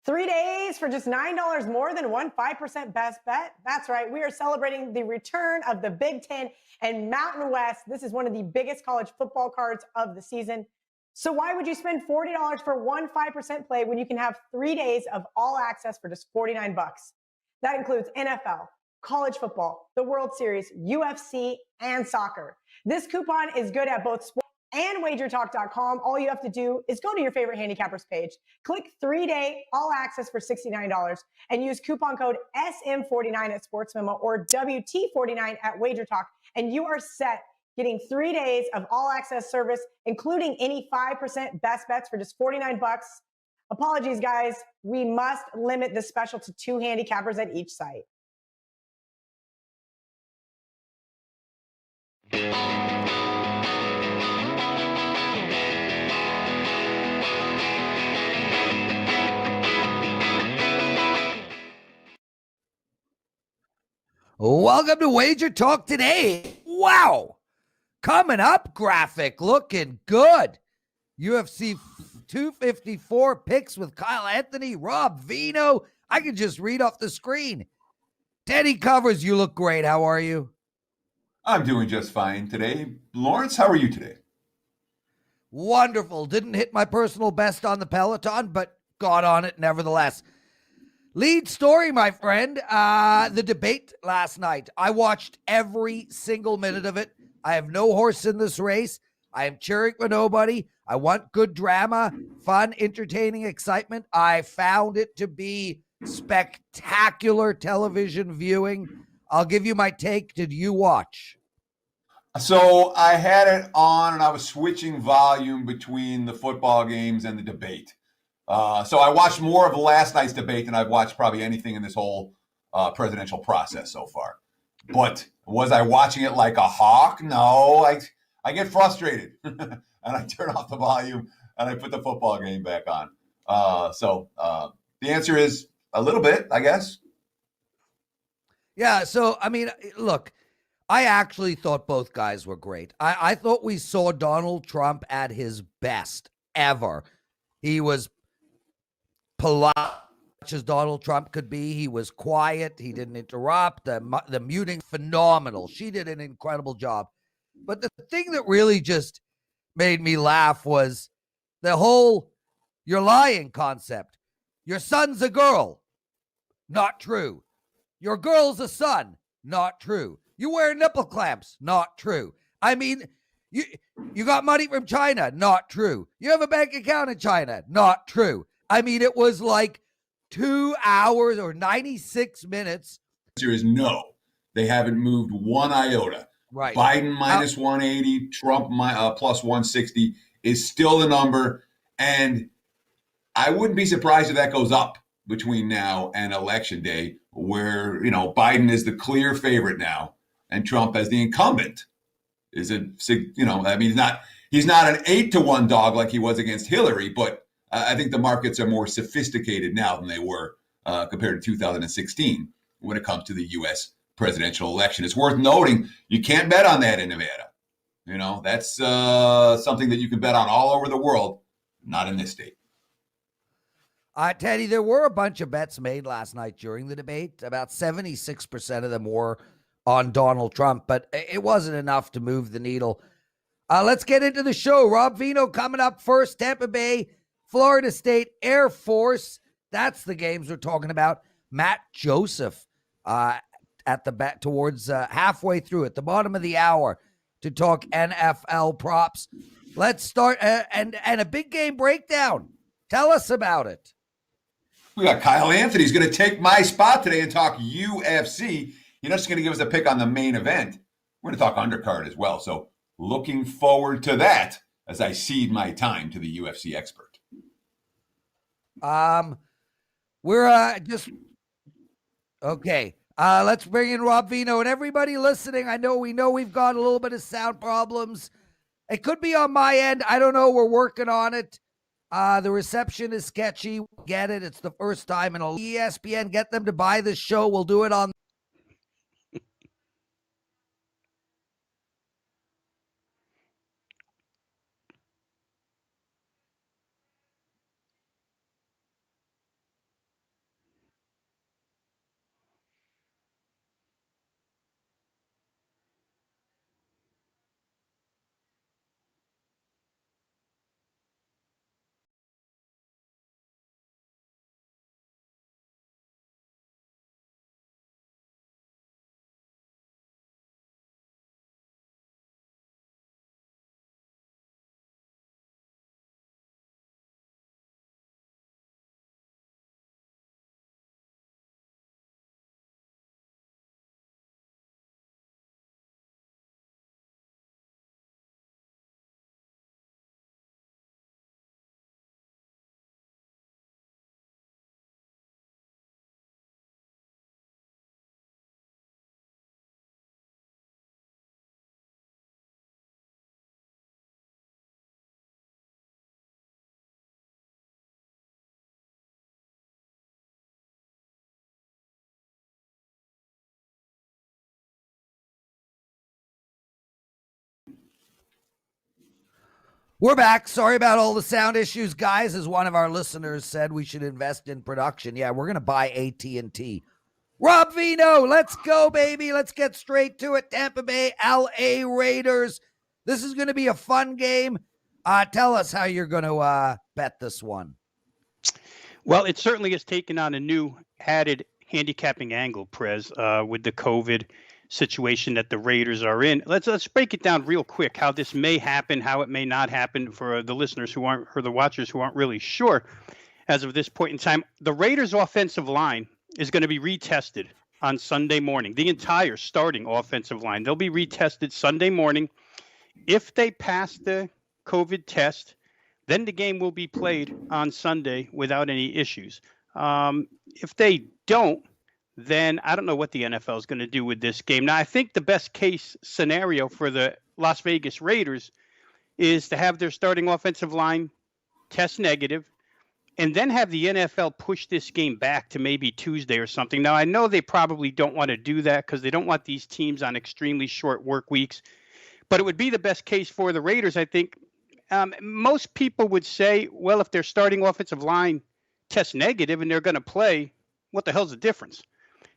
3 days for just $9 more than one 5% best bet. That's right. We are celebrating the return of the Big Ten and Mountain West. This is one of the biggest college football cards of the season. So why would you spend $40 for one 5% play when you can have 3 days of all access for just $49? That includes NFL, college football, the World Series, UFC, and soccer. This coupon is good at both sports and WagerTalk.com. All you have to do is go to your favorite handicappers page, click 3-day all access for $69, and use coupon code SM49 at SportsMemo or WT49 at WagerTalk, and you are set, getting 3 days of all access service, including any 5% best bets for just $49. Apologies, guys. We must limit this special to 2 handicappers at each site. Welcome to WagerTalk Today. Wow. Coming up, graphic looking good. UFC 254 picks with Kyle Anthony, Rob Veno. I can just read off the screen. Teddy Covers, you look great. How are you? I'm doing just fine today. Lawrence, how are you today? Wonderful. Didn't hit my personal best on the Peloton, but got on it nevertheless. Lead story, my friend, the debate last night. I watched every single minute of it. I have no horse in this race. I am cheering for nobody. I want good drama, fun, entertaining excitement. I found it to be spectacular television viewing. I'll give you my take. Did you watch? So I had it on and I was switching volume between the football games and the debate. So I watched more of last night's debate than I've watched probably anything in this whole presidential process so far. But was I watching it like a hawk? No, I get frustrated and I turn off the volume and I put the football game back on. So the answer is a little bit, I guess. Yeah, so, I mean, look, I actually thought both guys were great. I thought we saw Donald Trump at his best ever. He was polite as Donald Trump could be. He was quiet. He didn't interrupt. The muting, phenomenal. She did an incredible job. But the thing that really just made me laugh was the whole "you're lying" concept. Your son's a girl. Not true. Your girl's a son. Not true. You wear nipple clamps. Not true. I mean, you got money from China. Not true. You have a bank account in China. Not true. I mean, it was like 2 hours or 96 minutes. The answer is no. They haven't moved one iota. Right. Biden minus 180, Trump plus 160 is still the number. And I wouldn't be surprised if that goes up between now and Election Day, where, Biden is the clear favorite now and Trump as the incumbent is he's not an 8-1 dog like he was against Hillary, but I think the markets are more sophisticated now than they were compared to 2016 when it comes to the U.S. presidential election. It's worth noting you can't bet on that in Nevada. That's something that you can bet on all over the world, not in this state. Teddy, there were a bunch of bets made last night during the debate. About 76% of them were on Donald Trump, but it wasn't enough to move the needle. Let's get into the show. Rob Veno coming up first. Tampa Bay, Florida State, Air Force. That's the games we're talking about. Matt Joseph at the bet towards halfway through at the bottom of the hour to talk NFL props. Let's start and a big game breakdown. Tell us about it. We got Kyle Anthony. He's going to take my spot today and talk UFC. He's not just going to give us a pick on the main event. We're going to talk undercard as well. So looking forward to that as I cede my time to the UFC expert. We're just okay. Let's bring in Rob Veno and everybody listening. We know we've got a little bit of sound problems. It could be on my end. I don't know. We're working on it. The reception is sketchy. Get it. It's the first time in ESPN. Get them to buy this show. We'll do it on. We're back. Sorry about all the sound issues, guys. As one of our listeners said, we should invest in production. Yeah, we're going to buy AT&T. Rob Veno, let's go, baby. Let's get straight to it. Tampa Bay, LA Raiders. This is going to be a fun game. Tell us how you're going to bet this one. Well, it certainly has taken on a new added handicapping angle, Prez, with the COVID situation that the Raiders are in. Let's break it down real quick, how this may happen, how it may not happen for the listeners who aren't, or the watchers who aren't really sure as of this point in time. The Raiders' offensive line is going to be retested on Sunday morning. The entire starting offensive line. They'll be retested Sunday morning. If they pass the COVID test, then the game will be played on Sunday without any issues. If they don't, then I don't know what the NFL is going to do with this game. Now, I think the best case scenario for the Las Vegas Raiders is to have their starting offensive line test negative and then have the NFL push this game back to maybe Tuesday or something. Now, I know they probably don't want to do that because they don't want these teams on extremely short work weeks, but it would be the best case for the Raiders, I think. Most people would say, well, if their starting offensive line tests negative and they're going to play, what the hell's the difference?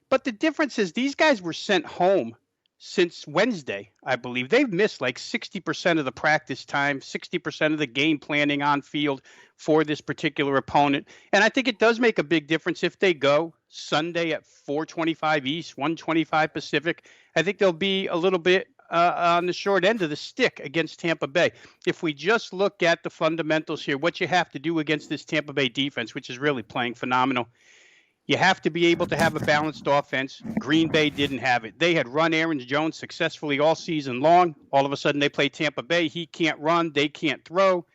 But the difference is these guys were sent home since Wednesday, I believe. They've missed like 60% of the practice time, 60% of the game planning on field for this particular opponent. And I think it does make a big difference if they go Sunday at 4:25 East, 1:25 Pacific. I think they'll be a little bit on the short end of the stick against Tampa Bay. If we just look at the fundamentals here, what you have to do against this Tampa Bay defense, which is really playing phenomenal, you have to be able to have a balanced offense. Green Bay didn't have it. They had run Aaron Jones successfully all season long. All of a sudden, they play Tampa Bay. He can't run. They can't throw.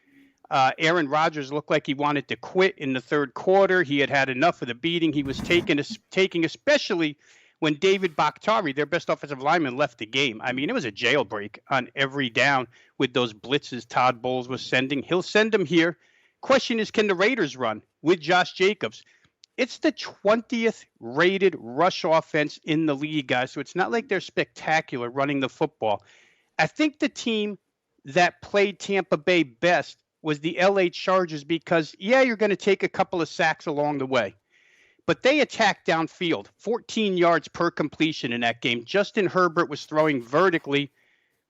Aaron Rodgers looked like he wanted to quit in the third quarter. He had had enough of the beating he was taking, especially when David Bakhtiari, their best offensive lineman, left the game. I mean, it was a jailbreak on every down with those blitzes Todd Bowles was sending. He'll send them here. Question is, can the Raiders run with Josh Jacobs? It's the 20th rated rush offense in the league, guys, so it's not like they're spectacular running the football. I think the team that played Tampa Bay best was the LA Chargers because, yeah, you're going to take a couple of sacks along the way. But they attacked downfield, 14 yards per completion in that game. Justin Herbert was throwing vertically.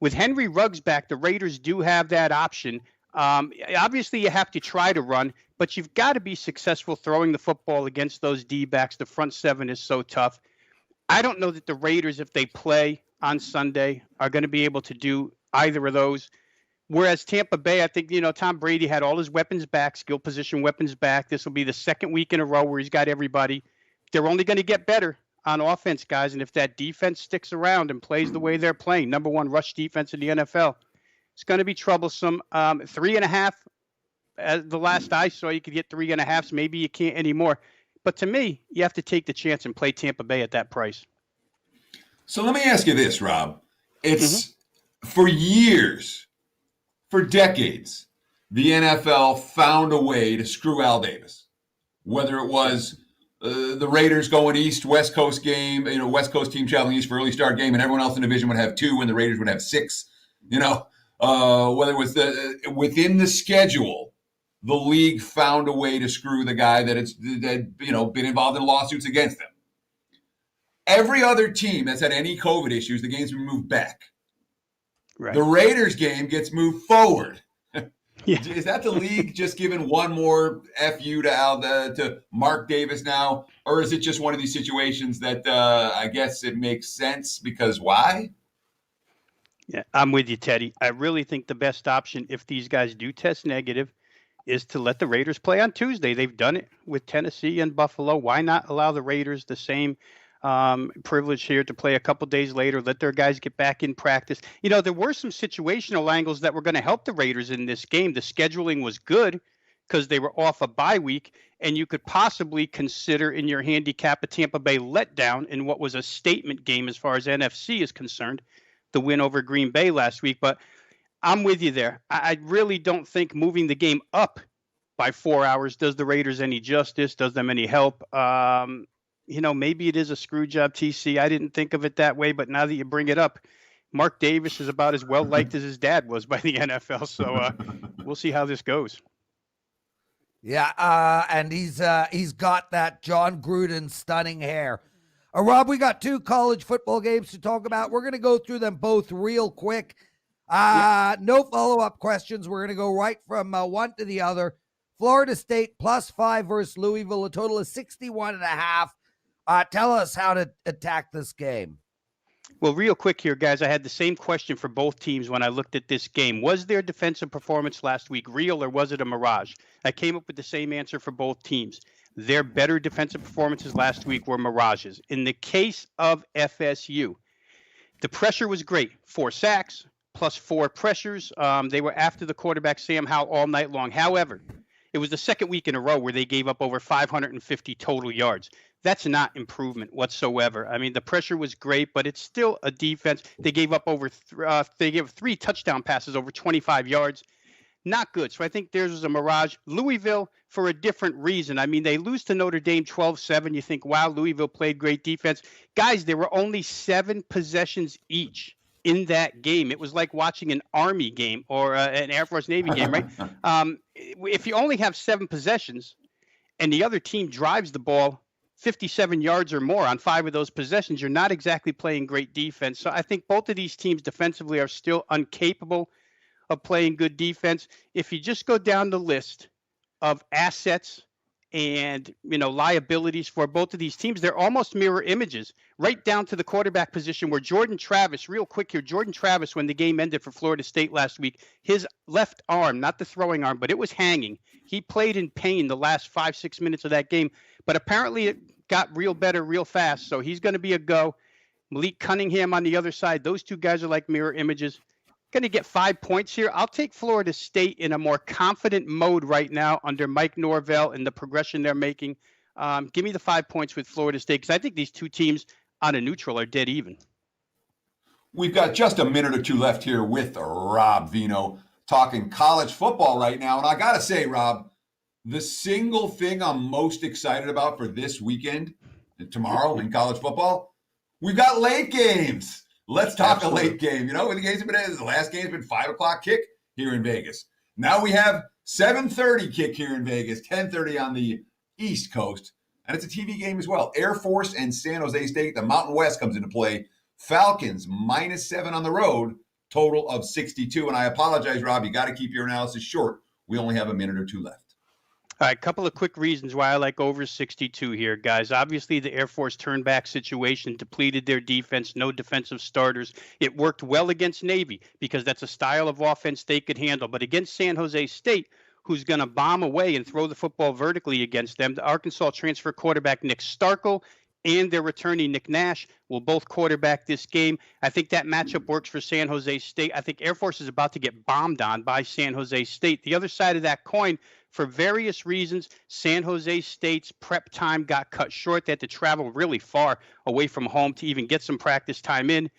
With Henry Ruggs back, the Raiders do have that option. Obviously, you have to try to run, but you've got to be successful throwing the football against those D-backs. The front seven is so tough. I don't know that the Raiders, if they play on Sunday, are going to be able to do either of those. Whereas Tampa Bay, I think, Tom Brady had all his weapons back, skill position weapons back. This will be the second week in a row where he's got everybody. They're only going to get better on offense, guys. And if that defense sticks around and plays the way they're playing, number one rush defense in the NFL, it's going to be troublesome. 3.5, as the last I saw, you could get 3.5s. Maybe you can't anymore. But to me, you have to take the chance and play Tampa Bay at that price. So let me ask you this, Rob. It's for years, for decades, the NFL found a way to screw Al Davis. Whether it was the Raiders going east, West Coast game, West Coast team traveling east for early start game, and everyone else in the division would have 2 and the Raiders would have 6. Whether it was within the schedule, the league found a way to screw the guy that been involved in lawsuits against them. Every other team that's had any COVID issues, the game's been moved back. Right. The Raiders game gets moved forward. Yeah. Is that the league just giving one more FU to Mark Davis now? Or is it just one of these situations that I guess it makes sense because why? Yeah, I'm with you, Teddy. I really think the best option, if these guys do test negative, is to let the Raiders play on Tuesday. They've done it with Tennessee and Buffalo. Why not allow the Raiders the same privilege here to play a couple days later, let their guys get back in practice? There were some situational angles that were going to help the Raiders in this game. The scheduling was good because they were off a bye week, and you could possibly consider in your handicap a Tampa Bay letdown in what was a statement game as far as NFC is concerned, the win over Green Bay last week. But I'm with you there. I really don't think moving the game up by 4 hours does the Raiders any justice, does them any help. Maybe it is a screw job, TC. I didn't think of it that way, but now that you bring it up, Mark Davis is about as well liked as his dad was by the NFL. So we'll see how this goes. Yeah, and he's got that John Gruden stunning hair. Rob, we got 2 college football games to talk about. We're going to go through them both real quick. No follow-up questions. We're going to go right from one to the other. Florida State +5 versus Louisville. A total of 61.5. Tell us how to attack this game. Well, real quick here, guys, I had the same question for both teams when I looked at this game. Was their defensive performance last week real or was it a mirage? I came up with the same answer for both teams. Their better defensive performances last week were mirages. In the case of FSU, the pressure was great. 4 sacks plus 4 pressures. They were after the quarterback, Sam Howell, all night long. However, it was the second week in a row where they gave up over 550 total yards. That's not improvement whatsoever. I mean, the pressure was great, but it's still a defense. They gave up they gave 3 touchdown passes over 25 yards. Not good. So I think theirs was a mirage. Louisville, for a different reason. I mean, they lose to Notre Dame 12-7. You think, wow, Louisville played great defense. Guys, there were only 7 possessions each in that game. It was like watching an Army game or an Air Force Navy game, right? If you only have 7 possessions and the other team drives the ball 57 yards or more on 5 of those possessions, you're not exactly playing great defense. So I think both of these teams defensively are still incapable of playing good defense. If you just go down the list of assets and, liabilities for both of these teams, they're almost mirror images, right down to the quarterback position where Jordan Travis, real quick here, Jordan Travis, when the game ended for Florida State last week, his left arm, not the throwing arm, but it was hanging. He played in pain the last 5-6 minutes of that game, but apparently it got real better real fast. So he's going to be a go. Malik Cunningham on the other side. Those 2 guys are like mirror images. Going to get 5 points here. I'll take Florida State in a more confident mode right now under Mike Norvell and the progression they're making. Give me the 5 points with Florida State because I think these 2 teams on a neutral are dead even. We've got just a minute or 2 left here with Rob Veno talking college football right now. And I got to say, Rob, the single thing I'm most excited about for this weekend and tomorrow in college football, we've got late games. Let's talk Absolutely. A late game. When the games have been, the last game's been 5 o'clock kick here in Vegas. Now we have 7:30 kick here in Vegas, 10:30 on the East Coast. And it's a TV game as well. Air Force and San Jose State. The Mountain West comes into play. Falcons -7 on the road, total of 62. And I apologize, Rob. You got to keep your analysis short. We only have a minute or 2 left. All right, a couple of quick reasons why I like over 62 here, guys. Obviously, the Air Force turnback situation depleted their defense, no defensive starters. It worked well against Navy because that's a style of offense they could handle. But against San Jose State, who's going to bomb away and throw the football vertically against them, the Arkansas transfer quarterback Nick Starkel and their returning Nick Nash will both quarterback this game. I think that matchup works for San Jose State. I think Air Force is about to get bombed on by San Jose State. The other side of that coin, for various reasons, San Jose State's prep time got cut short. They had to travel really far away from home to even get some practice time in.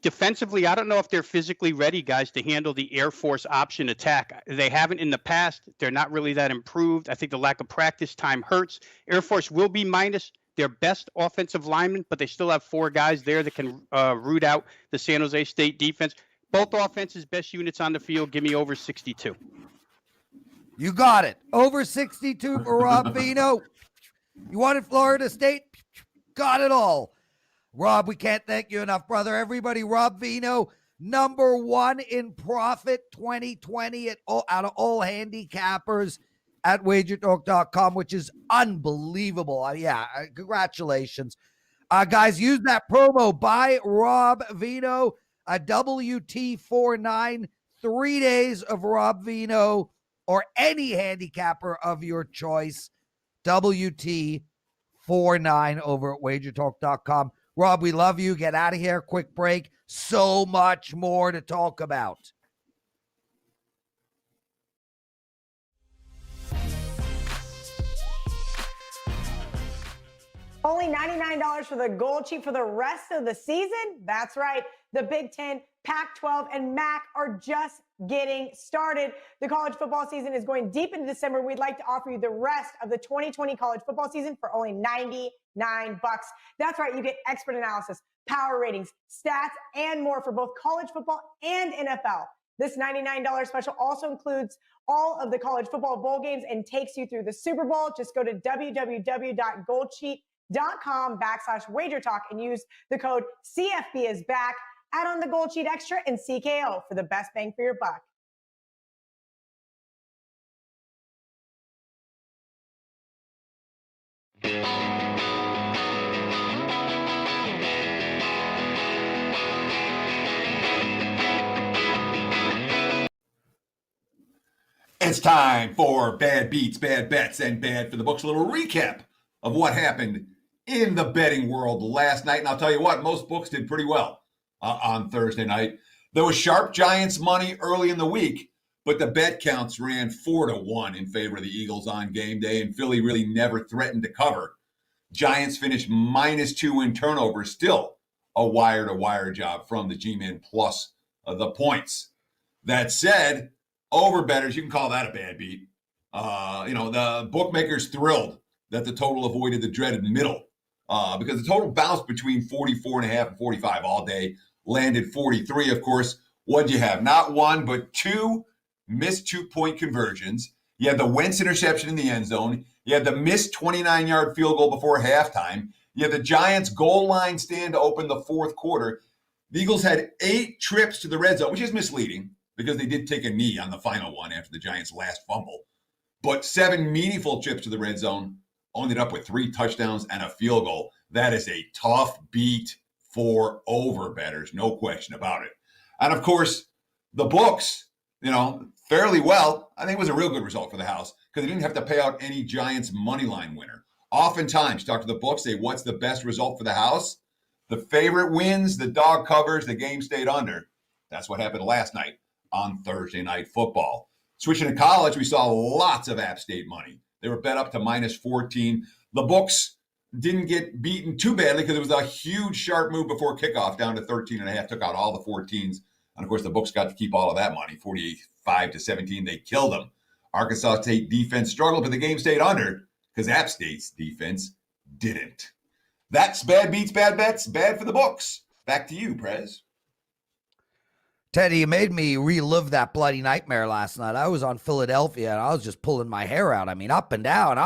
Defensively, I don't know if they're physically ready, guys, to handle the Air Force option attack. They haven't in the past. They're not really that improved. I think the lack of practice time hurts. Air Force will be minus their best offensive lineman, but they still have 4 guys there that can root out the San Jose State defense. Both offenses, best units on the field. Give me over 62. You got it. Over 62 for Rob Veno. You wanted Florida State? Got it all. Rob, we can't thank you enough, brother. Everybody, Rob Veno, #1 in profit 2020 out of all handicappers at WagerTalk.com, which is unbelievable. Congratulations. Guys, use that promo by Rob Veno, a WT49, 3 days of Rob Veno or any handicapper of your choice. WT49 over at WagerTalk.com. Rob, we love you. Get out of here. Quick break. So much more to talk about. Only $99 for the gold sheet for the rest of the season? That's right. The Big Ten Pac-12, and MAC are just getting started. The college football season is going deep into December. We'd like to offer you the rest of the 2020 college football season for only $99. That's right, you get expert analysis, power ratings, stats, and more for both college football and NFL. This $99 special also includes all of the college football bowl games and takes you through the Super Bowl. Just go to www.goldsheet.com/WagerTalk and use the code CFB is back. Add on the Gold Sheet Extra and CKO for the best bang for your buck. It's time for Bad Beats, Bad Bets, and Bad for the Books. A little recap of what happened in the betting world last night. And I'll tell you what, most books did pretty well on Thursday night. There was sharp Giants money early in the week, but the bet counts ran 4-1 in favor of the Eagles on game day, and Philly really never threatened to cover. Giants finished -2 in turnovers, still a wire-to-wire job from the G-Men plus the points. That said, overbettors, you can call that a bad beat. The bookmakers thrilled that the total avoided the dreaded middle because the total bounced between 44.5 and 45 all day, landed 43, of course. What'd you have? Not one, but two missed 2-point conversions. You had the Wentz interception in the end zone. You had the missed 29-yard field goal before halftime. You had the Giants goal line stand to open the fourth quarter. The Eagles had 8 trips to the red zone, which is misleading because they did take a knee on the final one after the Giants' last fumble. But 7 meaningful trips to the red zone, ended up with 3 touchdowns and a field goal. That is a tough beat for overbettors, no question about it. And of course, the books, fairly well. I think it was a real good result for the house because they didn't have to pay out any Giants money line winner. Oftentimes, talk to the books, say, what's the best result for the house? The favorite wins, the dog covers, the game stayed under. That's what happened last night on Thursday Night Football. Switching to college, we saw lots of App State money. They were bet up to -14. The books didn't get beaten too badly because it was a huge sharp move before kickoff down to 13.5, took out all the 14s. And of course, the books got to keep all of that money, 45-17. They killed them. Arkansas State defense struggled, but the game stayed under because App State's defense didn't. That's Bad Beats, Bad Bets, Bad for the Books. Back to you, Prez. Teddy, you made me relive that bloody nightmare last night. I was on Philadelphia, and I was just pulling my hair out. I mean, up and down,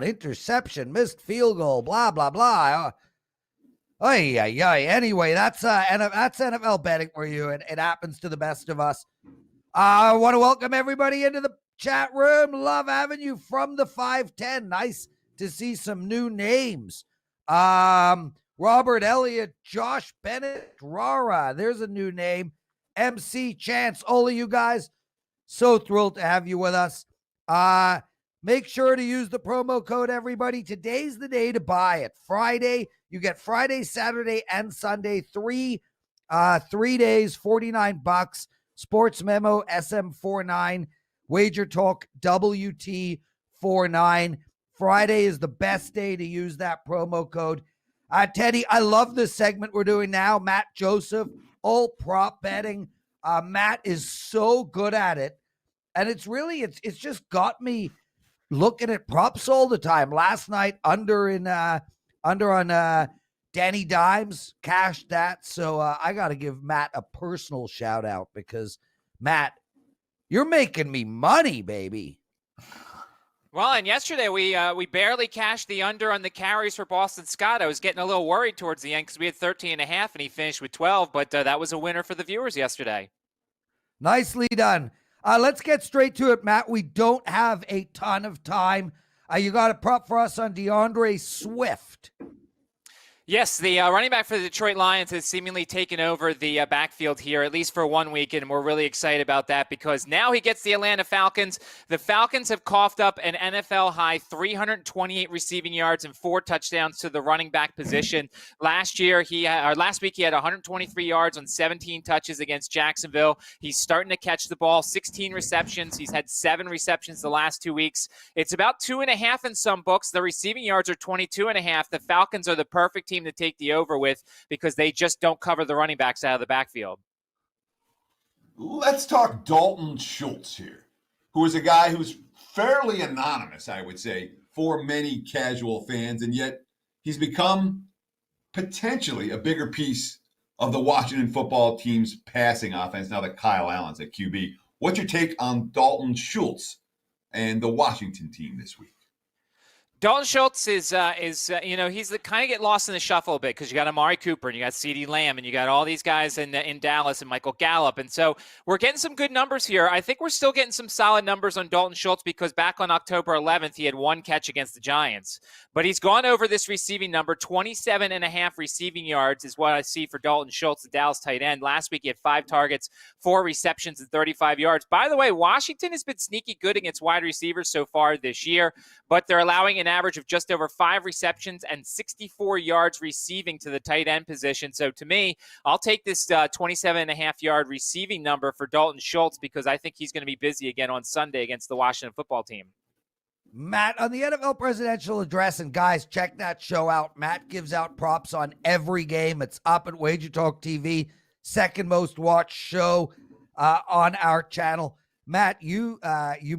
interception, missed field goal, blah, blah, blah. Anyway, that's NFL betting for you. It happens to the best of us. I want to welcome everybody into the chat room. Love having you from the 510. Nice to see some new names. Robert Elliott, Josh Bennett, Rara. There's a new name. MC Chance, all of you guys, so thrilled to have you with us. Make sure to use the promo code, everybody. Today's the day to buy it. Friday, you get Friday, Saturday, and Sunday, 3 days, $49. Sports Memo SM49, WagerTalk WT49. Friday is the best day to use that promo code. Teddy, I love this segment we're doing now. Matt Joseph, all prop betting. Matt is so good at it. And it's just got me looking at props all the time. Last night, under on Danny Dimes, cashed that. So I got to give Matt a personal shout out because, Matt, you're making me money, baby. Well, and yesterday we barely cashed the under on the carries for Boston Scott. I was getting a little worried towards the end because we had 13.5 and he finished with 12, but that was a winner for the viewers yesterday. Nicely done. Let's get straight to it, Matt. We don't have a ton of time. You got a prop for us on DeAndre Swift. Yes, the running back for the Detroit Lions has seemingly taken over the backfield here, at least for 1 week, and we're really excited about that because now he gets the Atlanta Falcons. The Falcons have coughed up an NFL-high 328 receiving yards and 4 touchdowns to the running back position. Last week he had 123 yards on 17 touches against Jacksonville. He's starting to catch the ball, 16 receptions. He's had 7 receptions the last 2 weeks. It's about 2.5 in some books. The receiving yards are 22.5. The Falcons are the perfect team to take the over with because they just don't cover the running backs out of the backfield. Let's talk Dalton Schultz here, who is a guy who's fairly anonymous, I would say, for many casual fans, and yet he's become potentially a bigger piece of the Washington football team's passing offense now that Kyle Allen's at QB. What's your take on Dalton Schultz and the Washington team this week? Dalton Schultz is he's the kind of get lost in the shuffle a bit because you got Amari Cooper and you got CeeDee Lamb and you got all these guys in Dallas and Michael Gallup. And so we're getting some good numbers here. I think we're still getting some solid numbers on Dalton Schultz because back on October 11th, he had one catch against the Giants. But he's gone over this receiving number. 27.5 receiving yards is what I see for Dalton Schultz, the Dallas tight end. Last week, he had 5 targets, 4 receptions, and 35 yards. By the way, Washington has been sneaky good against wide receivers so far this year, but they're allowing an average of just over 5 receptions and 64 yards receiving to the tight end position. So to me, I'll take this 27.5-yard receiving number for Dalton Schultz because I think he's going to be busy again on Sunday against the Washington football team. Matt, on the NFL presidential address, and guys, check that show out. Matt gives out props on every game. It's up at WagerTalk TV, second most watched show on our channel. Matt, you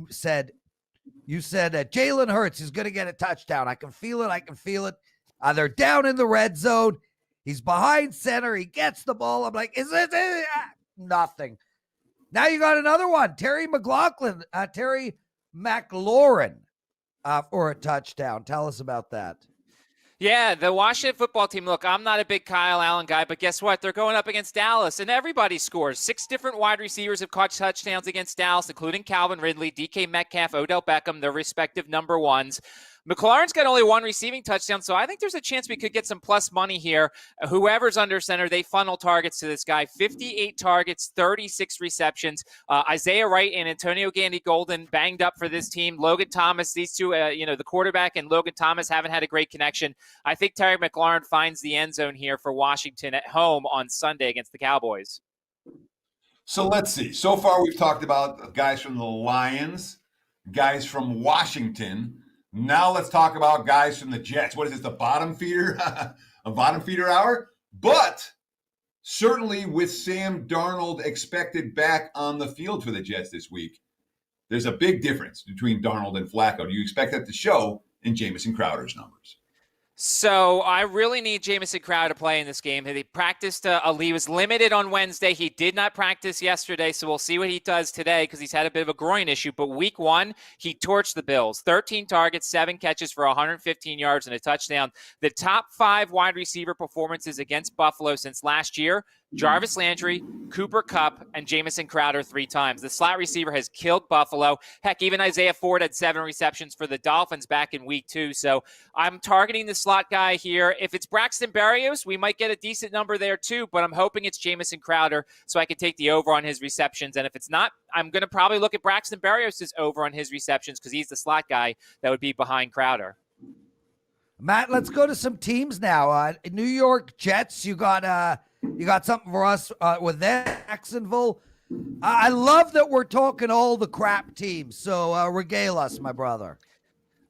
said Jalen Hurts is going to get a touchdown. I can feel it. They're down in the red zone. He's behind center. He gets the ball. I'm like, is it? Nothing. Now you got another one. Terry McLaurin for a touchdown. Tell us about that. Yeah, the Washington football team, look, I'm not a big Kyle Allen guy, but guess what? They're going up against Dallas, and everybody scores. 6 different wide receivers have caught touchdowns against Dallas, including Calvin Ridley, DK Metcalf, Odell Beckham, their respective number ones. McLaurin's got only 1 receiving touchdown, so I think there's a chance we could get some plus money here. Whoever's under center, they funnel targets to this guy. 58 targets, 36 receptions. Isaiah Wright and Antonio Gandy-Golden banged up for this team. Logan Thomas, these two, the quarterback and Logan Thomas haven't had a great connection. I think Terry McLaurin finds the end zone here for Washington at home on Sunday against the Cowboys. So let's see. So far, we've talked about guys from the Lions, guys from Washington. Now let's talk about guys from the Jets. What is this, the bottom feeder? A bottom feeder hour? But certainly with Sam Darnold expected back on the field for the Jets this week, there's a big difference between Darnold and Flacco. Do you expect that to show in Jamison Crowder's numbers? So I really need Jamison Crowder to play in this game. He practiced, he was limited on Wednesday. He did not practice yesterday, so we'll see what he does today because he's had a bit of a groin issue. But week 1, he torched the Bills. 13 targets, 7 catches for 115 yards and a touchdown. The top 5 wide receiver performances against Buffalo since last year, Jarvis Landry, Cooper Kupp, and Jamison Crowder 3 times. The slot receiver has killed Buffalo. Heck, even Isaiah Ford had 7 receptions for the Dolphins back in week 2. So I'm targeting the slot guy here. If it's Braxton Berrios, we might get a decent number there too, but I'm hoping it's Jamison Crowder so I can take the over on his receptions. And if it's not, I'm going to probably look at Braxton Berrios' over on his receptions because he's the slot guy that would be behind Crowder. Matt, let's go to some teams now. New York Jets, you got something for us with Jacksonville. I love that we're talking all the crap teams, so regale us, my brother.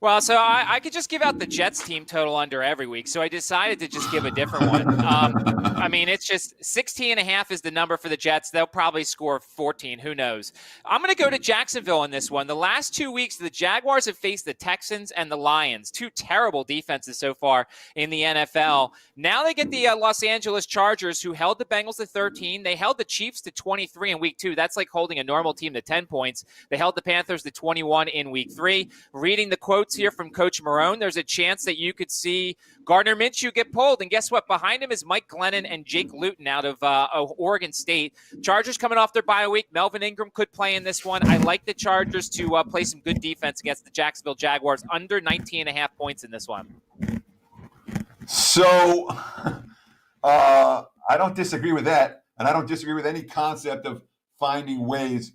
Well, so I could just give out the Jets team total under every week, so I decided to just give a different one. I mean, it's just 16.5 is the number for the Jets. They'll probably score 14. Who knows? I'm going to go to Jacksonville in this one. The last 2 weeks, the Jaguars have faced the Texans and the Lions, 2 terrible defenses so far in the NFL. Now they get the Los Angeles Chargers, who held the Bengals to 13. They held the Chiefs to 23 in week 2. That's like holding a normal team to 10 points. They held the Panthers to 21 in week 3. Reading the quotes here from Coach Marone, there's a chance that you could see Gardner Minshew get pulled. And guess what? Behind him is Mike Glennon and Jake Luton out of Oregon State. Chargers coming off their bye week. Melvin Ingram could play in this one. I like the Chargers to play some good defense against the Jacksonville Jaguars, under 19.5 points in this one. So I don't disagree with that. And I don't disagree with any concept of finding ways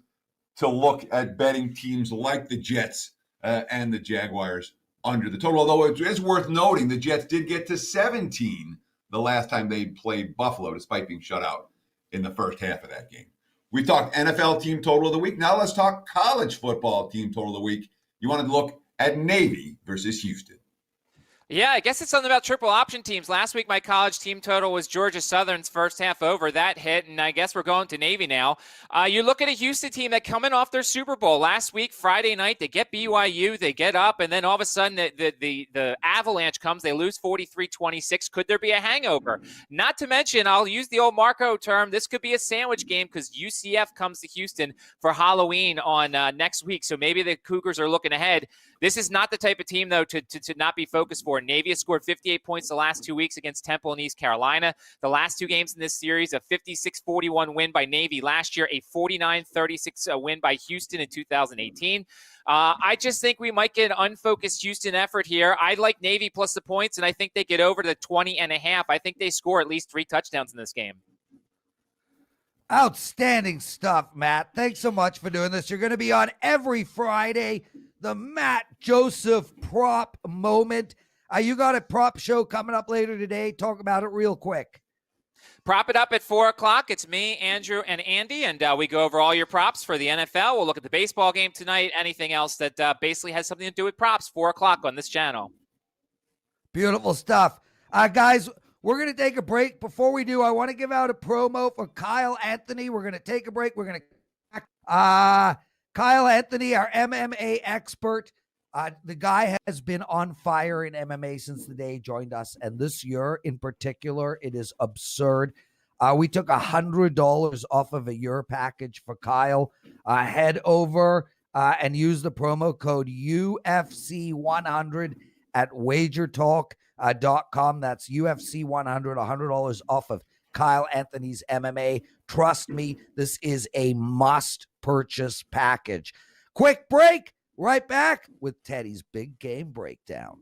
to look at betting teams like the Jets and the Jaguars under the total. Although it is worth noting the Jets did get to 17 the last time they played Buffalo, despite being shut out in the first half of that game. We talked NFL team total of the week. Now let's talk college football team total of the week. You wanted to look at Navy versus Houston. Yeah, I guess it's something about triple option teams. Last week, my college team total was Georgia Southern's first half over. That hit, and I guess we're going to Navy now. You look at a Houston team that coming off their Super Bowl. Last week, Friday night, they get BYU, they get up, and then all of a sudden the avalanche comes. They lose 43-26. Could there be a hangover? Not to mention, I'll use the old Marco term, this could be a sandwich game because UCF comes to Houston for Halloween on next week. So maybe the Cougars are looking ahead. This is not the type of team, though, to not be focused for. Navy has scored 58 points the last 2 weeks against Temple and East Carolina. The last two games in this series, a 56-41 win by Navy last year, a 49-36 win by Houston in 2018. I just think we might get an unfocused Houston effort here. I like Navy plus the points, and I think they get over to 20.5. I think they score at least 3 touchdowns in this game. Outstanding stuff, Matt. Thanks so much for doing this. You're going to be on every Friday, the Matt Joseph prop moment. You got a prop show coming up later today. Talk about it real quick. Prop it up at 4 o'clock. It's me, Andrew, and Andy, and we go over all your props for the NFL. We'll look at the baseball game tonight, anything else that basically has something to do with props, 4 o'clock on this channel. Beautiful stuff. Guys, we're going to take a break. Before we do, I want to give out a promo for Kyle Anthony. We're going to take a break. We're going to Kyle Anthony, our MMA expert. The guy has been on fire in MMA since the day he joined us. And this year in particular, it is absurd. We took $100 off of a year package for Kyle. Head over and use the promo code UFC100 at WagerTalk.com. That's UFC100, $100 off of Kyle Anthony's MMA. Trust me, this is a must-purchase package. Quick break. Right back with Teddy's big game breakdown.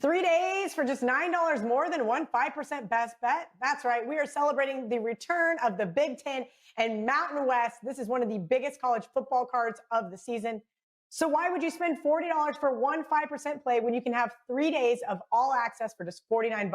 3 days for just $9 more than 5% best bet. That's right. We are celebrating the return of the Big Ten and Mountain West. This is one of the biggest college football cards of the season. So why would you spend $40 for 5% play when you can have 3 days of all access for just $49?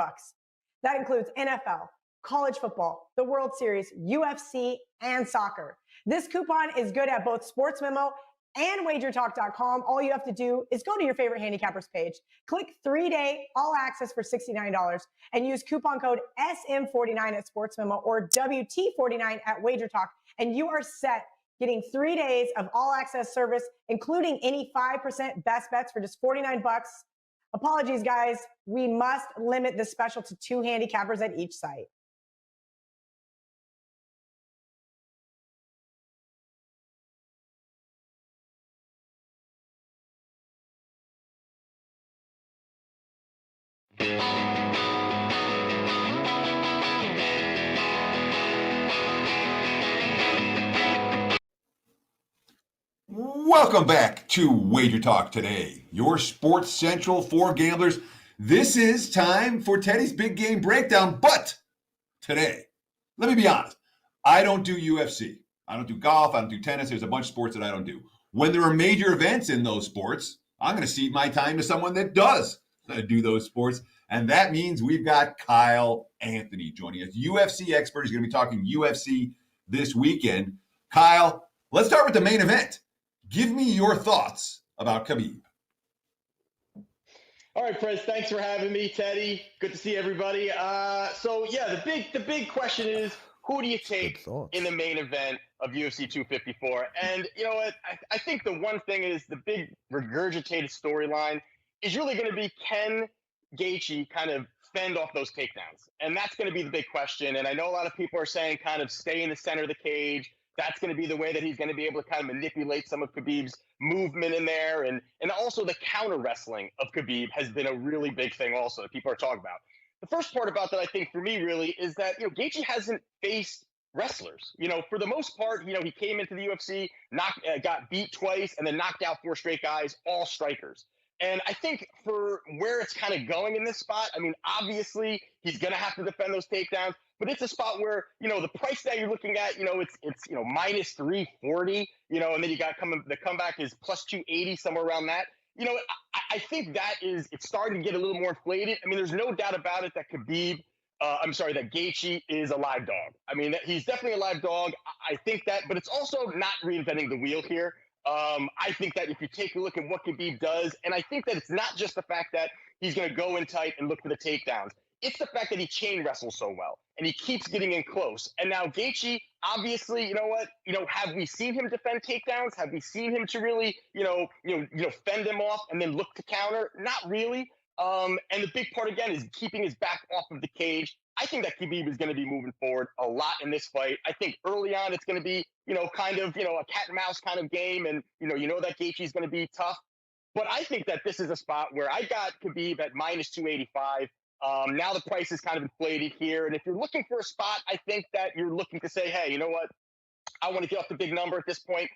That includes NFL, college football, the World Series, UFC, and soccer. This coupon is good at both Sports Memo and WagerTalk.com. All you have to do is go to your favorite handicappers page, click 3-day all access for $69, and use coupon code SM49 at Sports Memo or WT49 at WagerTalk, and you are set, getting 3 days of all access service, including any 5% best bets for just $49. Apologies, guys. We must limit this special to 2 handicappers at each site. Welcome back to Wager Talk Today, your sports central for gamblers. This is time for Teddy's big game breakdown, but today, let me be honest, I don't do UFC. I don't do golf. I don't do tennis. There's a bunch of sports that I don't do. When there are major events in those sports, I'm going to cede my time to someone that does do those sports, and that means we've got Kyle Anthony joining us. UFC expert. He's going to be talking UFC this weekend. Kyle, let's start with the main event. Give me your thoughts about Khabib. All right, Prez, thanks for having me, Teddy. Good to see everybody. The big question is, who do you take in the main event of UFC 254? And you know what? I think the one thing is the big regurgitated storyline is really going to be, can Gaethje kind of fend off those takedowns? And that's going to be the big question. And I know a lot of people are saying kind of stay in the center of the cage. That's going to be the way that he's going to be able to kind of manipulate some of Khabib's movement in there. And also the counter wrestling of Khabib has been a really big thing also that people are talking about. The first part about that, I think, for me, really, is that, Gaethje hasn't faced wrestlers. For the most part, he came into the UFC, got beat twice, and then knocked out 4 straight guys, all strikers. And I think for where it's kind of going in this spot, I mean, obviously, he's going to have to defend those takedowns. But it's a spot where, the price that you're looking at, it's minus 340, and then you got the comeback is plus 280, somewhere around that. I think it's starting to get a little more inflated. I mean, there's no doubt about it that that Gaethje is a live dog. I mean, he's definitely a live dog. I think that, but it's also not reinventing the wheel here. I think that if you take a look at what Khabib does, and I think that it's not just the fact that he's going to go in tight and look for the takedowns. It's the fact that he chain wrestles so well and he keeps getting in close. And now Gaethje, obviously, you know what? Have we seen him defend takedowns? Have we seen him to really, fend him off and then look to counter? Not really. And the big part again is keeping his back off of the cage. I think that Khabib is going to be moving forward a lot in this fight. I think early on it's going to be, kind of, a cat and mouse kind of game, and that Gaethje is going to be tough. But I think that this is a spot where I got Khabib at minus 285. Now the price is kind of inflated here. And if you're looking for a spot, I think that you're looking to say, hey, you know what? I want to get off the big number at this point.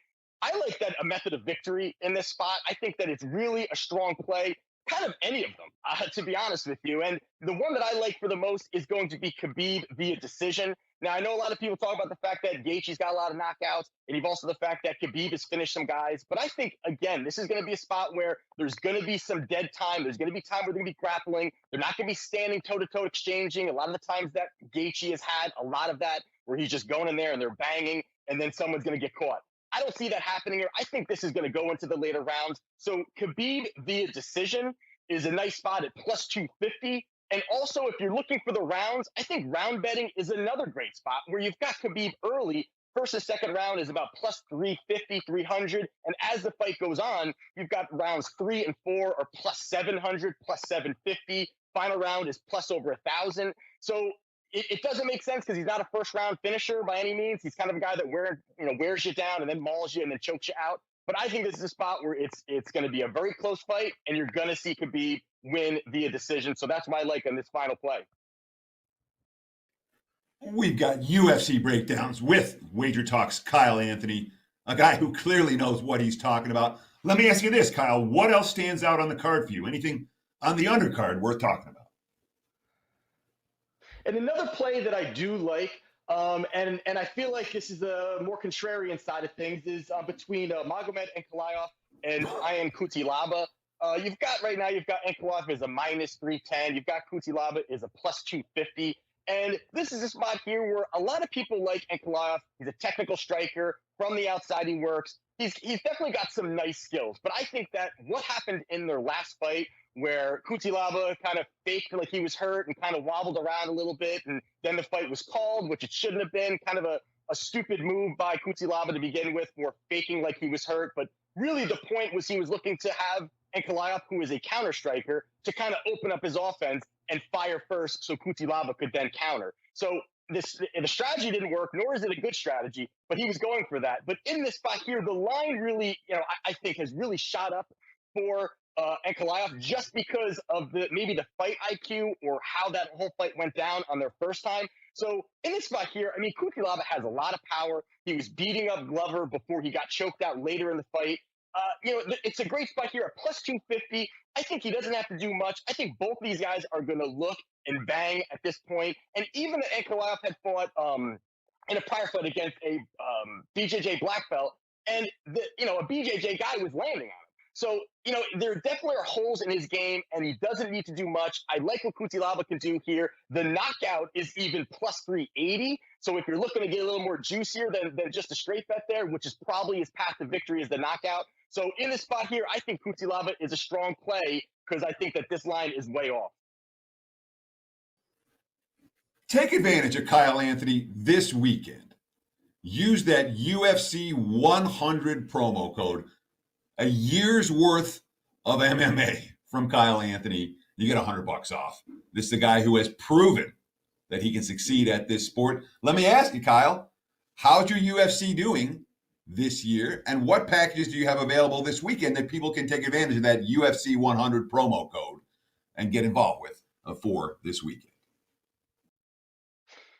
I like that a method of victory in this spot. I think that it's really a strong play, kind of any of them, to be honest with you. And the one that I like for the most is going to be Khabib via decision. Now, I know a lot of people talk about the fact that Gaethje's got a lot of knockouts, and you've also the fact that Khabib has finished some guys. But I think, again, this is going to be a spot where there's going to be some dead time. There's going to be time where they're going to be grappling. They're not going to be standing toe-to-toe exchanging. A lot of the times that Gaethje has had a lot of that where he's just going in there and they're banging, and then someone's going to get caught. I don't see that happening here. I think this is going to go into the later rounds. So Khabib via decision is a nice spot at plus 250. And also, if you're looking for the rounds, I think round betting is another great spot where you've got Khabib early. First and second round is about plus 350, 300. And as the fight goes on, you've got rounds 3 and 4 are plus 700, plus 750. Final round is plus over 1,000. So it doesn't make sense because he's not a first round finisher by any means. He's kind of a guy that wears you down and then mauls you and then chokes you out. But I think this is a spot where it's going to be a very close fight, and you're going to see Khabib win via decision. So that's why I like on this final play. We've got UFC breakdowns with WagerTalk's Kyle Anthony, a guy who clearly knows what he's talking about. Let me ask you this, Kyle. What else stands out on the card for you? Anything on the undercard worth talking about? And another play that I do like, and I feel like this is a more contrarian side of things, is between Magomed Ankalaev and Ian Cutelaba. You've got Ankalaev as a minus 310. You've got Cutelaba as a plus 250. And this is a spot here where a lot of people like Ankalaev. He's a technical striker. From the outside, he works. He's definitely got some nice skills. But I think that what happened in their last fight, where Cutelaba kind of faked like he was hurt and kind of wobbled around a little bit, and then the fight was called, which it shouldn't have been, kind of a stupid move by Cutelaba to begin with, for faking like he was hurt. But really the point was he was looking to have Ankalaev, who is a counter striker, to kind of open up his offense and fire first so Cutelaba could then counter. So the strategy didn't work, nor is it a good strategy, but he was going for that. But in this spot here, the line really, I think has really shot up for Ankalaev just because of maybe the fight IQ or how that whole fight went down on their first time. So in this spot here, I mean, Cutelaba has a lot of power. He was beating up Glover before he got choked out later in the fight. It's a great spot here at plus 250. I think he doesn't have to do much. I think both of these guys are going to look and bang at this point. And even that Ankalaev had fought in a prior fight against a BJJ black belt, and a BJJ guy was landing on him. So, there definitely are holes in his game, and he doesn't need to do much. I like what Cutelaba can do here. The knockout is even plus 380. So if you're looking to get a little more juicier than just a straight bet there, which is probably his path to victory, is the knockout. So in this spot here, I think Cutelaba is a strong play because I think that this line is way off. Take advantage of Kyle Anthony this weekend. Use that UFC 100 promo code. A year's worth of MMA from Kyle Anthony. You get $100 off. This is a guy who has proven that he can succeed at this sport. Let me ask you, Kyle, how's your UFC doing this year? And what packages do you have available this weekend that people can take advantage of that UFC 100 promo code and get involved with for this weekend?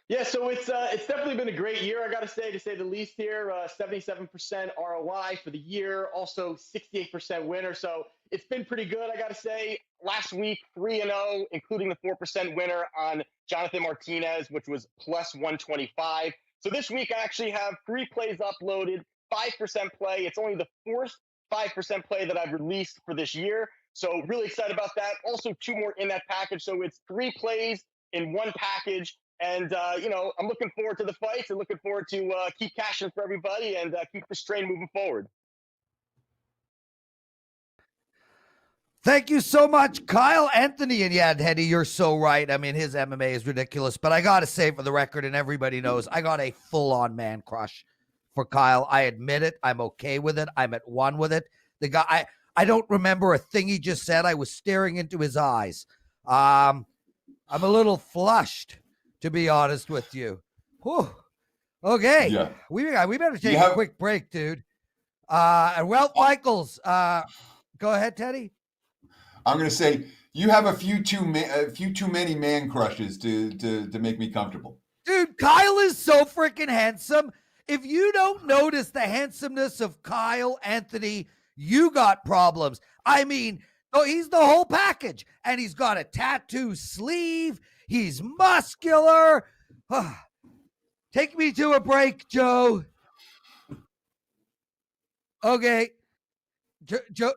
Yeah, so it's definitely been a great year, I got to say the least here. 77% ROI for the year, also 68% winner. So it's been pretty good, I got to say. Last week, 3-0, including the 4% winner on Jonathan Martinez, which was plus 125. So this week, I actually have 3 plays uploaded, 5% play. It's only the 4th 5% play that I've released for this year. So really excited about that. Also 2 more in that package. So it's 3 plays in 1 package. And, I'm looking forward to the fights and looking forward to keep cashing for everybody and keep this train moving forward. Thank you so much, Kyle Anthony. And yeah, Teddy, you're so right. I mean, his MMA is ridiculous, but I got to say for the record, and everybody knows, I got a full-on man crush for Kyle. I admit it. I'm okay with it. I'm at one with it. The guy, I don't remember a thing he just said. I was staring into his eyes. I'm a little flushed, to be honest with you. Whew. Okay. Yeah. We better take a quick break, dude. And Ralph Michaels, go ahead, Teddy. I'm going to say you have a few too many man crushes to make me comfortable. Dude, Kyle is so freaking handsome. If you don't notice the handsomeness of Kyle Anthony, you got problems. I mean, he's the whole package. And he's got a tattoo sleeve. He's muscular. Take me to a break, Joe. Okay. Joe.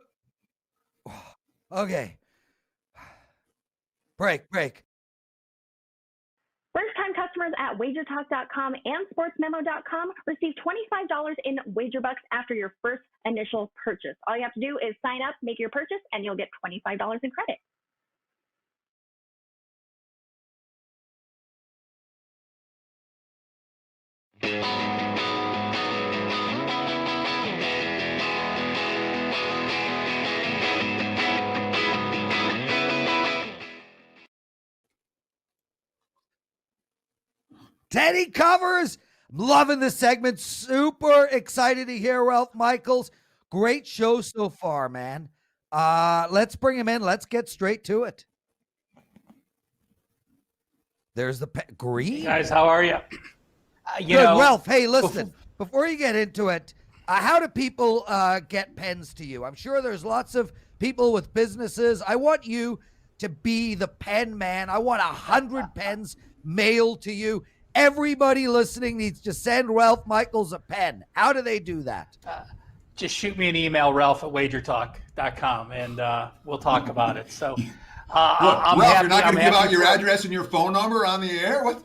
Okay. Break. First-time customers at WagerTalk.com and SportsMemo.com receive $25 in wager bucks after your first initial purchase. All you have to do is sign up, make your purchase, and you'll get $25 in credit. Teddy covers. I'm loving this segment. Super excited to hear Ralph Michaels. Great show so far, man. Let's bring him in. Let's get straight to it. There's the green. Hey guys, how are you? Good, Ralph. Hey, listen, before you get into it, how do people get pens to you? I'm sure there's lots of people with businesses. I want you to be the pen man. I want 100 pens mailed to you. Everybody listening needs to send Ralph Michaels a pen. How do they do that? Just shoot me an email, Ralph@WagerTalk.com, and we'll talk about it. So, I'm Ralph, happy, you're not going to give out your address and your phone number on the air? What?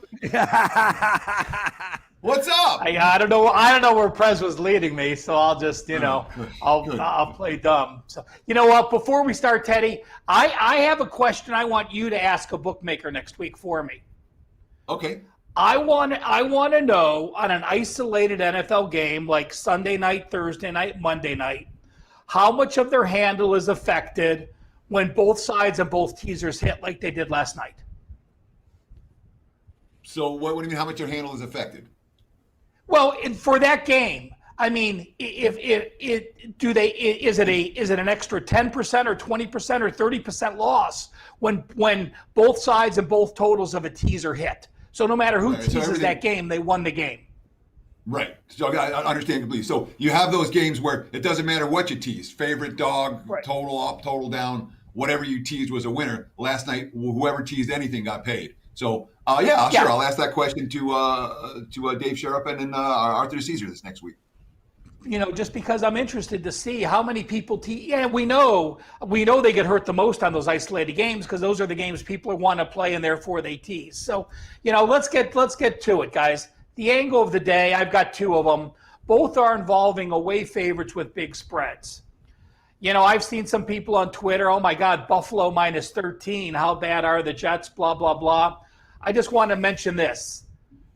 What's up? I don't know. I don't know where Prez was leading me, so I'll just, I'll play dumb. So, you know what? Before we start, Teddy, I have a question I want you to ask a bookmaker next week for me. Okay. I want to know on an isolated NFL game like Sunday night, Thursday night, Monday night, how much of their handle is affected when both sides and both teasers hit like they did last night. So what do you mean? How much your handle is affected? Well, for that game, I mean, is it an extra 10% or 20% or 30% loss when both sides and both totals of a teaser hit? So no matter who teases that game, they won the game. Right. So I understand completely. So you have those games where it doesn't matter what you tease, favorite dog, right, total up, total down, whatever you teased was a winner. Last night, whoever teased anything got paid. So sure, I'll ask that question to Dave Sharpen and Arthur Caesar this next week. You know, just because I'm interested to see how many people tease. Yeah, we know they get hurt the most on those isolated games because those are the games people want to play and therefore they tease. So, let's get to it, guys. The angle of the day, I've got two of them. Both are involving away favorites with big spreads. I've seen some people on Twitter, oh my God, Buffalo minus 13. How bad are the Jets? Blah, blah, blah. I just want to mention this.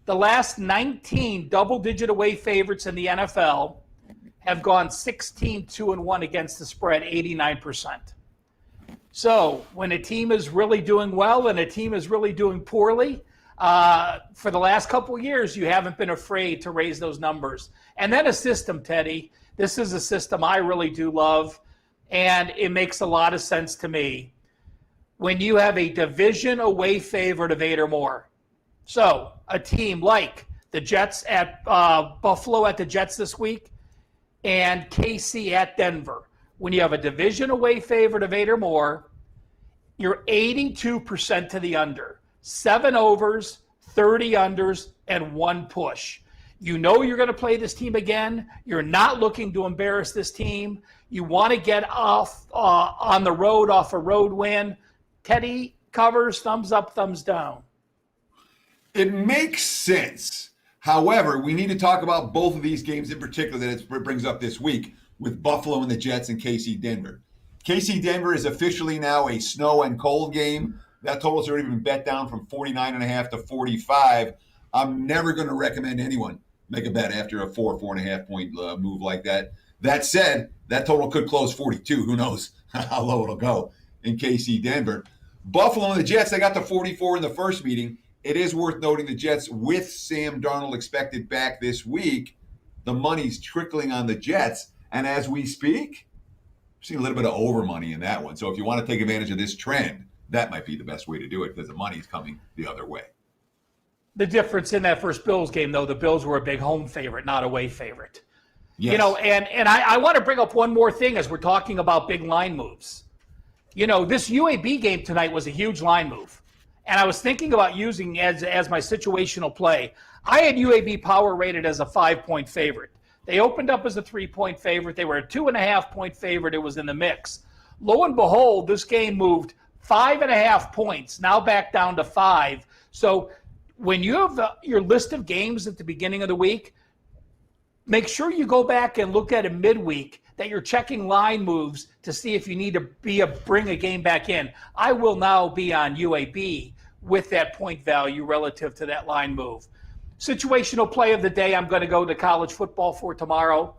The last 19 double-digit away favorites in the NFL have gone 16-2-1 against the spread, 89%. So when a team is really doing well and a team is really doing poorly, for the last couple of years, you haven't been afraid to raise those numbers. And then a system, Teddy. This is a system I really do love, and it makes a lot of sense to me. When you have a division away favorite of 8 or more, so a team like the Jets at Buffalo at the Jets this week and KC at Denver, when you have a division away favorite of 8 or more, you're 82% to the under. 7 overs, 30 unders, and 1 push. You're going to play this team again. You're not looking to embarrass this team. You want to get off on the road, off a road win. Teddy covers, thumbs up, thumbs down. It makes sense. However, we need to talk about both of these games in particular that it brings up this week with Buffalo and the Jets and KC Denver. KC Denver is officially now a snow and cold game. That total's already been bet down from 49.5 to 45. I'm never going to recommend anyone make a bet after a 4.5 point move like that. That said, that total could close 42. Who knows how low it'll go in KC Denver. Buffalo and the Jets, they got to 44 in the first meeting. It is worth noting the Jets, with Sam Darnold expected back this week, the money's trickling on the Jets. And as we speak, we've seen a little bit of over money in that one. So if you want to take advantage of this trend, that might be the best way to do it because the money's coming the other way. The difference in that first Bills game, though, the Bills were a big home favorite, not away favorite. Yes. You know, and I want to bring up one more thing as we're talking about big line moves. You know, this UAB game tonight was a huge line move. And I was thinking about using as my situational play. I had UAB power rated as a 5-point favorite. They opened up as a 3-point favorite. They were a 2.5-point favorite. It was in the mix. Lo and behold, this game moved 5.5 points, now back down to 5. So when you have your list of games at the beginning of the week, make sure you go back and look at it midweek, that you're checking line moves to see if you need to bring a game back in. I will now be on UAB with that point value relative to that line move. Situational play of the day, I'm going to go to college football for tomorrow.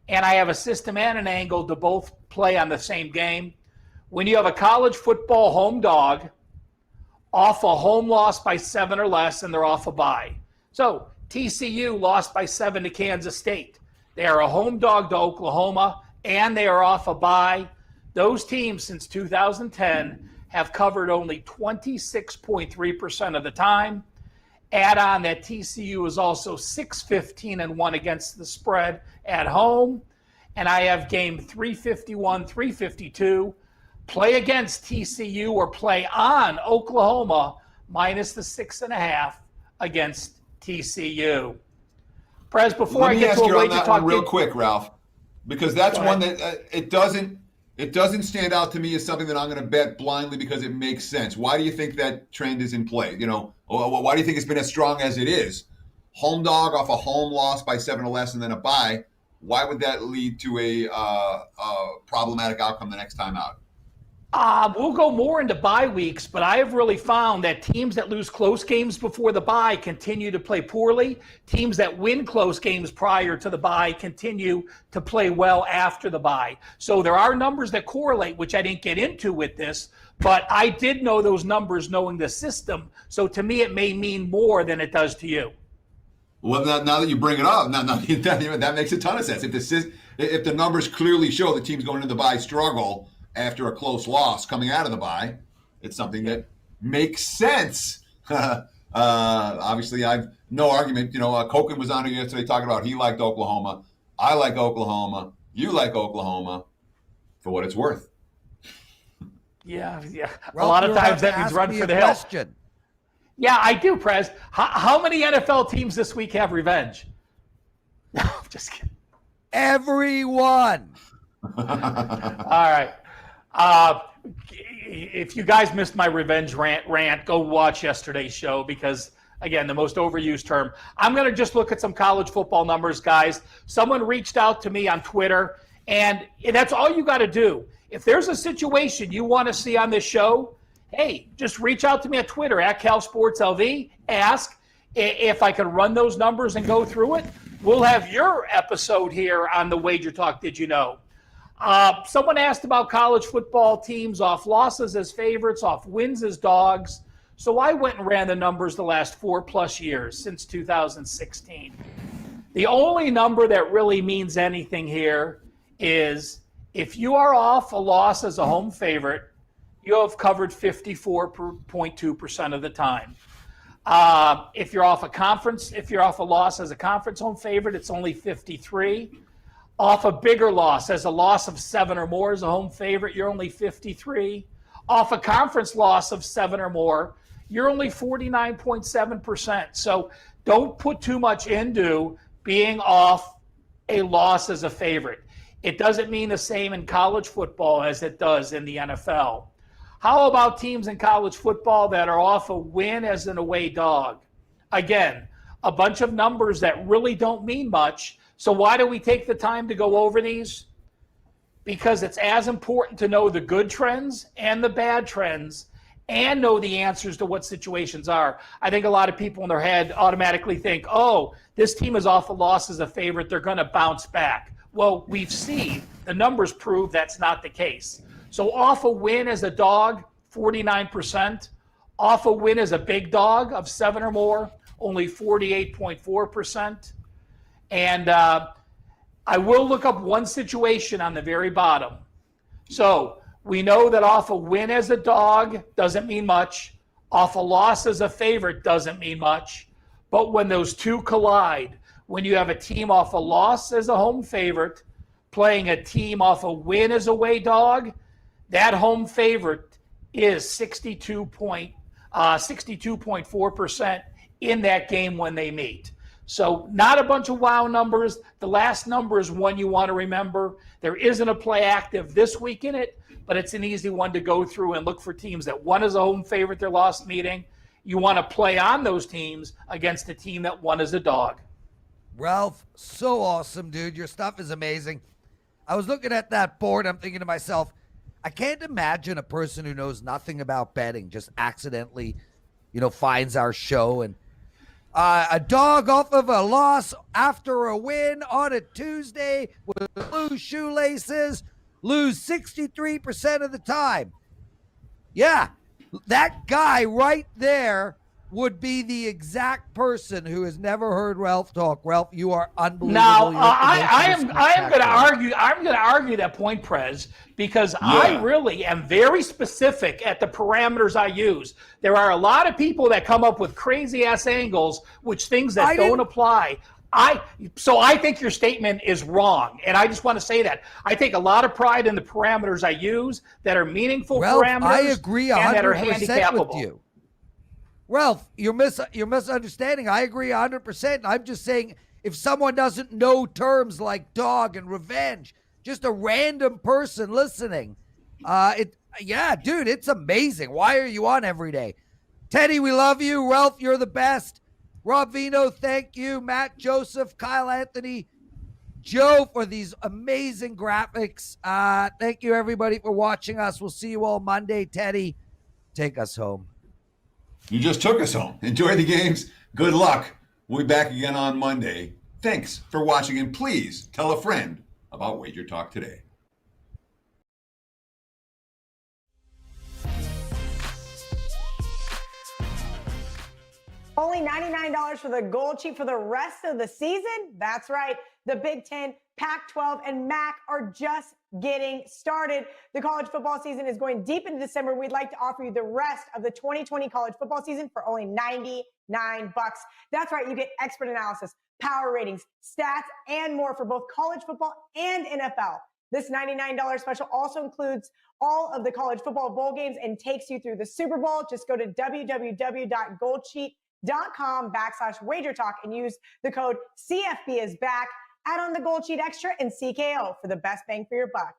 And I have a system and an angle to both play on the same game. When you have a college football home dog off a home loss by 7 or less, and they're off a bye. So TCU lost by 7 to Kansas State. They are a home dog to Oklahoma, and they are off a bye. Those teams since 2010 have covered only 26.3% of the time. Add on that TCU is also 6-15-1 against the spread at home. And I have game 351, 352. Play against TCU or play on Oklahoma minus the 6.5 against TCU. Prez, before I get to a wager talk, real quick, Ralph, because that's one that it doesn't stand out to me as something that I'm going to bet blindly because it makes sense. Why do you think that trend is in play? You know, why do you think it's been as strong as it is? Home dog off a home loss by 7 or less and then a bye. Why would that lead to a problematic outcome the next time out? We'll go more into bye weeks, but I have really found that teams that lose close games before the bye continue to play poorly. Teams that win close games prior to the bye continue to play well after the bye. So there are numbers that correlate, which I didn't get into with this, but I did know those numbers knowing the system. So to me, it may mean more than it does to you. Well, now that you bring it up, that makes a ton of sense. If the numbers clearly show the teams going into the bye struggle after a close loss coming out of the bye, it's something that makes sense. Obviously, I've no argument. You know, Koken was on here yesterday talking about he liked Oklahoma. I like Oklahoma. You like Oklahoma for what it's worth. Yeah. Well, a lot of times that means run for the hill. Yeah, I do, Prez. How many NFL teams this week have revenge? No, I'm just kidding. Everyone. All right. If you guys missed my revenge rant, go watch yesterday's show because, again, the most overused term. I'm going to just look at some college football numbers, guys. Someone reached out to me on Twitter, and that's all you got to do. If there's a situation you want to see on this show, hey, just reach out to me at Twitter, at CalSportsLV. Ask if I can run those numbers and go through it. We'll have your episode here on the Wager Talk Did You Know? Someone asked about college football teams off losses as favorites, off wins as dogs. So I went and ran the numbers the last 4+ years since 2016. The only number that really means anything here is if you are off a loss as a home favorite, you have covered 54.2% of the time. If you're off a loss as a conference home favorite, it's only 53. Off a bigger loss, as a loss of 7 or more as a home favorite, you're only 53. Off a conference loss of 7 or more, you're only 49.7%. So don't put too much into being off a loss as a favorite. It doesn't mean the same in college football as it does in the NFL. How about teams in college football that are off a win as an away dog? Again, a bunch of numbers that really don't mean much. So why do we take the time to go over these? because it's as important to know the good trends and the bad trends and know the answers to what situations are. I think a lot of people in their head automatically think, oh, this team is off a loss as a favorite, they're going to bounce back. Well, we've seen the numbers prove that's not the case. So off a win as a dog, 49%. Off a win as a big dog of 7 or more, only 48.4%. And I will look up one situation on the very bottom. So we know that off a win as a dog doesn't mean much. Off a loss as a favorite doesn't mean much. But when those two collide, when you have a team off a loss as a home favorite playing a team off a win as a away dog, that home favorite is 62.4% in that game when they meet. So not a bunch of wow numbers. The last number is one you want to remember. There isn't a play active this week in it, but it's an easy one to go through and look for teams that won as a home favorite their last meeting. You want to play on those teams against a team that won as a dog. Ralph, so awesome, dude. Your stuff is amazing. I was looking at that board. I'm thinking to myself, I can't imagine a person who knows nothing about betting just accidentally, finds our show and a dog off of a loss after a win on a Tuesday with blue shoelaces, lose 63% of the time. Yeah, that guy right there would be the exact person who has never heard Ralph talk. Ralph, you are unbelievable. Now, I am going to argue. I'm going to argue that point, Prez, because I really am very specific at the parameters I use. There are a lot of people that come up with crazy ass angles, which things that don't apply. So I think your statement is wrong, and I just want to say that I take a lot of pride in the parameters I use that are meaningful Ralph, parameters. I agree 100% and that are handicappable. with you. Ralph, you're misunderstanding. I agree 100%. I'm just saying if someone doesn't know terms like dog and revenge, just a random person listening, dude, it's amazing. Why are you on every day? Teddy, we love you. Ralph, you're the best. Rob Veno, thank you. Matt Joseph, Kyle Anthony, Joe for these amazing graphics. Thank you, everybody, for watching us. We'll see you all Monday. Teddy, take us home. You just took us home. Enjoy the games. Good luck. We'll be back again on Monday. Thanks for watching, and please tell a friend about WagerTalk Today. Only $99 for the gold sheet for the rest of the season? That's right. The Big Ten, Pac-12, and MAC are just getting started. The college football season is going deep into December. We'd like to offer you the rest of the 2020 college football season for only $99. That's right. You get expert analysis, power ratings, stats, and more for both college football and NFL. This $99 special also includes all of the college football bowl games and takes you through the Super Bowl. Just go to www.goldsheet.com/WagerTalk and use the code CFB is back. Add on the Gold Sheet Extra and CKO for the best bang for your buck.